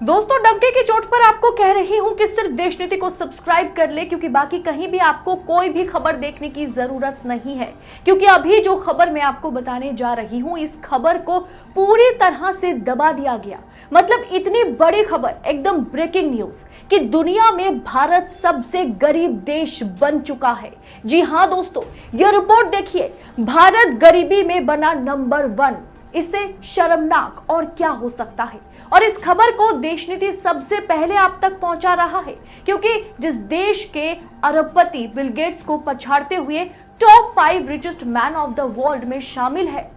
दोस्तों, डंके की चोट पर आपको कह रही हूं कि सिर्फ देश नीति को सब्सक्राइब कर ले, क्योंकि बाकी कहीं भी आपको कोई भी खबर देखने की जरूरत नहीं है। क्योंकि अभी जो खबर मैं आपको बताने जा रही हूं, इस खबर को पूरी तरह से दबा दिया गया। मतलब इतनी बड़ी खबर, एकदम ब्रेकिंग न्यूज कि दुनिया में भारत सबसे गरीब देश बन चुका है। जी हां दोस्तों, यह रिपोर्ट देखिए, भारत गरीबी में बना नंबर 1। इससे शर्मनाक और क्या हो सकता है। और इस खबर को देश नीति सबसे पहले आप तक पहुंचा रहा है, क्योंकि जिस देश के अरबपति बिल गेट्स को पछाड़ते हुए top 5 richest man of the world में शामिल है,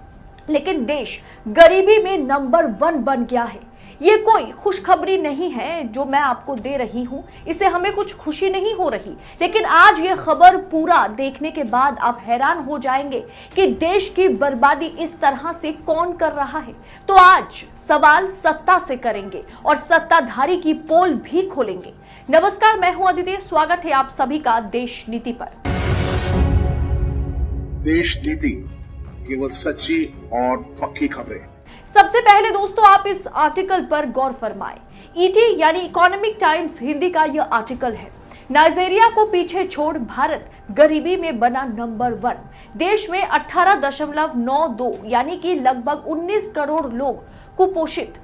लेकिन देश गरीबी में नंबर 1 बन गया है। ये कोई खुशखबरी नहीं है जो मैं आपको दे रही हूं, इससे हमें कुछ खुशी नहीं हो रही, लेकिन आज ये खबर पूरा देखने के बाद आप हैरान हो जाएंगे कि देश की बर्बादी इस तरह से कौन कर रहा है। तो आज सवाल सत्ता से करेंगे और सत्ताधारी की पोल भी खोलेंगे। नमस्कार, मैं हूं अदिति, स्वागत है आप सभी का देश नीति पर। देश नीति, केवल सच्ची और पक्की खबरें। सबसे पहले दोस्तों, आप इस आर्टिकल पर गौर फरमाएं। ईटी यानी इकोनॉमिक टाइम्स हिंदी का यह आर्टिकल है। नाइजीरिया को पीछे छोड़ भारत गरीबी में बना नंबर 1। देश में 18.92 यानी कि लगभग 19 करोड़ लोग कुपोषित।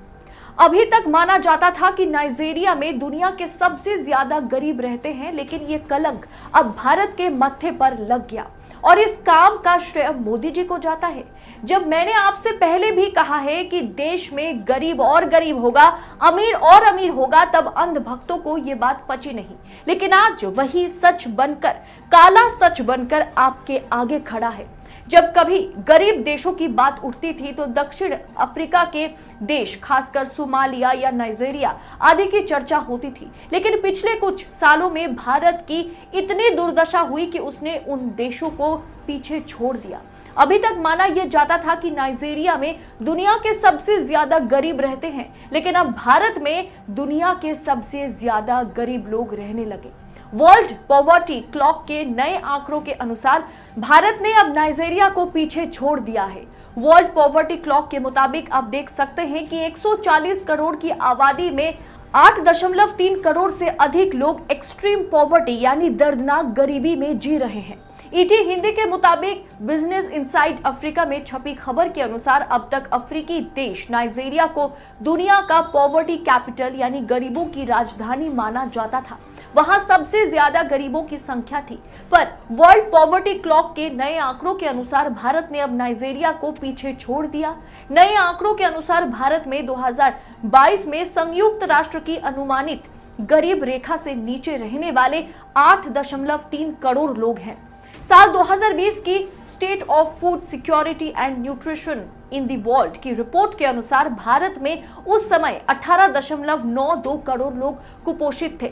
अभी तक माना जाता था कि नाइजीरिया में दुनिया के सबसे ज्यादा गरीब रहते हैं, लेकिन ये कलंक अब भारत के मत्थे पर लग गया और इस काम का श्रेय मोदी जी को जाता है। जब मैंने आपसे पहले भी कहा है कि देश में गरीब और गरीब होगा, अमीर और अमीर होगा, तब अंधभक्तों को ये बात पची नहीं, लेकिन आज वही सच बनकर, काला सच बनकर आपके आगे खड़ा है। जब कभी गरीब देशों की बात उठती थी तो दक्षिण अफ्रीका के देश, खासकर सोमालिया या नाइजीरिया आदि की चर्चा होती थी, लेकिन पिछले कुछ सालों में भारत की इतनी दुर्दशा हुई कि उसने उन देशों को पीछे छोड़ दिया। अभी तक माना यह जाता था कि नाइजीरिया में दुनिया के सबसे ज्यादा गरीब रहते हैं, लेकिन अब भारत में दुनिया के सबसे ज्यादा गरीब लोग रहने लगे। वर्ल्ड पॉवर्टी क्लॉक के नए आंकड़ों के अनुसार भारत ने अब नाइजीरिया को पीछे छोड़ दिया है। वर्ल्ड पॉवर्टी क्लॉक के मुताबिक आप देख सकते हैं कि 140 करोड़ की आबादी में 8.3 करोड़ से अधिक लोग एक्सट्रीम पॉवर्टी यानी दर्दनाक गरीबी में जी रहे हैं। ईटी हिंदी के मुताबिक बिजनेस इनसाइड अफ्रीका में छपी खबर के अनुसार अब तक अफ्रीकी देश नाइजीरिया को दुनिया का पॉवर्टी कैपिटल यानी गरीबों की राजधानी माना जाता था। वहां सबसे ज्यादा गरीबों की संख्या थी, पर वर्ल्ड पॉवर्टी क्लॉक के नए आंकड़ों के अनुसार भारत ने अब नाइजीरिया को पीछे छोड़ दिया। नए आंकड़ों के अनुसार भारत में 2022 में संयुक्त राष्ट्र की अनुमानित गरीब रेखा से नीचे रहने वाले 8.3 करोड़ लोग हैं। साल 2020 की state of food security and nutrition in the world की रिपोर्ट के अनुसार भारत में उस समय 18.92 करोड़ लोग कुपोषित थे।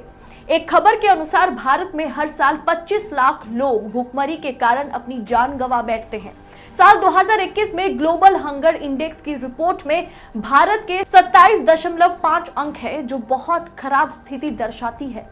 एक खबर के अनुसार भारत में हर साल 25 लाख लोग भूखमरी के कारण अपनी जान गंवा बैठते हैं। साल 2021 में ग्लोबल हंगर इंडेक्स की रिपोर्ट में भारत के 27.5 अंक है, जो बहुत खराब स्थिति दर्शाती है।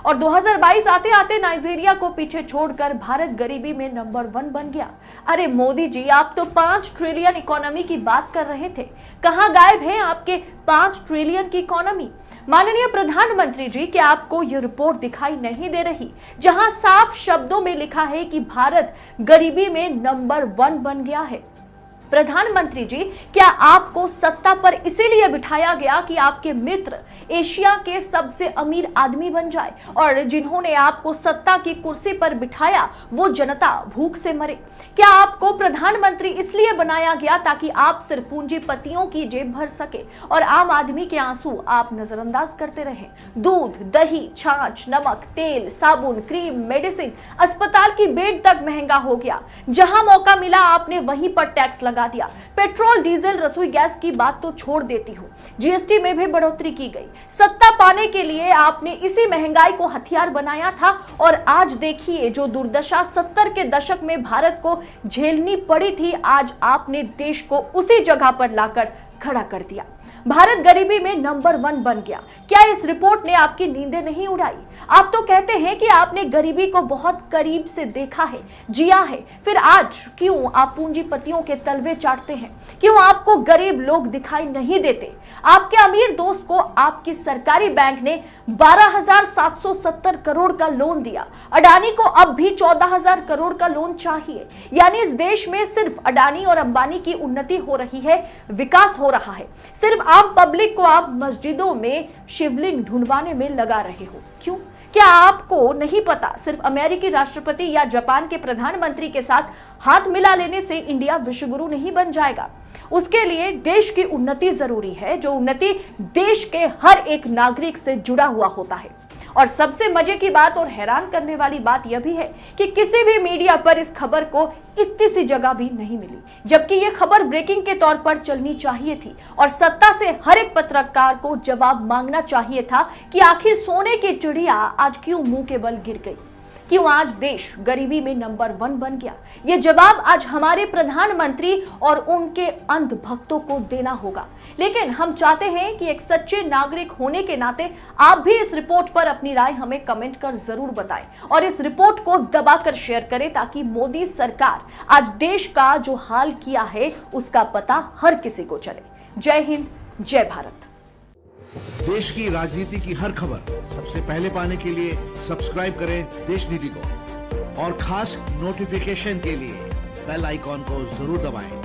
और 2022 आते आते नाइजीरिया को पीछे छोड़कर भारत गरीबी में नंबर 1 बन गया। अरे मोदी जी, आप तो 5 ट्रिलियन इकोनॉमी की बात कर रहे थे, कहां गायब है आपके 5 ट्रिलियन की इकोनॉमी? माननीय प्रधानमंत्री जी, क्या आपको यह रिपोर्ट दिखाई नहीं दे रही, जहां साफ शब्दों में लिखा है कि भारत गरीबी में नंबर 1 बन गया है? प्रधानमंत्री जी, क्या आपको सत्ता पर इसीलिए बिठाया गया कि आपके मित्र एशिया के सबसे अमीर आदमी बन जाए और जिन्होंने आपको सत्ता की कुर्सी पर बिठाया वो जनता भूख से मरे? क्या आपको प्रधानमंत्री इसलिए बनाया गया ताकि आप सिर्फ पूंजीपतियों की जेब भर सके और आम आदमी के आंसू आप नजरअंदाज करते रहे? दूध, दही, छाछ, नमक, तेल, साबुन, क्रीम, मेडिसिन, अस्पताल की बेड तक महंगा हो गया। जहां मौका मिला आपने वहीं पर टैक्स लगा दिया। पेट्रोल, डीजल, रसोई गैस की बात तो छोड़ देती हूँ, जीएसटी में भी बढ़ोतरी की गई। सत्ता पाने के लिए आपने इसी महंगाई को हथियार बनाया था और आज देखिए, जो दुर्दशा 70 के दशक में भारत को झेलनी पड़ी थी, आज आपने देश को उसी जगह पर लाकर खड़ा कर दिया। भारत गरीबी में नंबर 1 बन गया। क्या इस रिपोर्ट ने आपकी नींदें नहीं उड़ाई? आप तो कहते हैं कि आपने गरीबी को बहुत करीब से देखा है, जिया है, फिर आज क्यों आप पूंजीपतियों के तलवे चाटते हैं? क्यों आपको गरीब लोग दिखाई नहीं देते? आपके अमीर दोस्त को आपकी सरकारी बैंक ने 12,770 करोड़ का लोन दिया। अडानी को अब भी 14,000 करोड़ का लोन चाहिए। यानी इस देश में सिर्फ अडानी और अंबानी की उन्नति हो रही है, विकास हो रहा है। सिर्फ आम पब्लिक को आप मस्जिदों में शिवलिंग ढूंढवाने में लगा रहे हो। क्यों? क्या आपको नहीं पता सिर्फ अमेरिकी राष्ट्रपति या जापान के प्रधानमंत्री के साथ हाथ मिला लेने से इंडिया विश्वगुरु नहीं बन जाएगा? उसके लिए देश की उन्नति जरूरी है, जो उन्नति देश के हर एक नागरिक से जुड़ा हुआ होता है। और सबसे मजे की बात और हैरान करने वाली बात यह भी है कि किसी भी मीडिया पर इस खबर को इतनी सी जगह भी नहीं मिली, जबकि यह खबर ब्रेकिंग के तौर पर चलनी चाहिए थी और सत्ता से हर एक पत्रकार को जवाब मांगना चाहिए था कि आखिर सोने की चिड़िया आज क्यों मुंह के बल गिर गई, क्यों आज देश गरीबी में नंबर 1 बन गया। ये जवाब आज हमारे प्रधानमंत्री और उनके अंध भक्तों को देना होगा। लेकिन हम चाहते हैं कि एक सच्चे नागरिक होने के नाते आप भी इस रिपोर्ट पर अपनी राय हमें कमेंट कर जरूर बताएं और इस रिपोर्ट को दबाकर शेयर करें, ताकि मोदी सरकार आज देश का जो हाल किया है उसका पता हर किसी को चले। जय हिंद, जय भारत। देश की राजनीति की हर खबर सबसे पहले पाने के लिए सब्सक्राइब करें देश नीति को और खास नोटिफिकेशन के लिए बेल आइकॉन को जरूर दबाएं।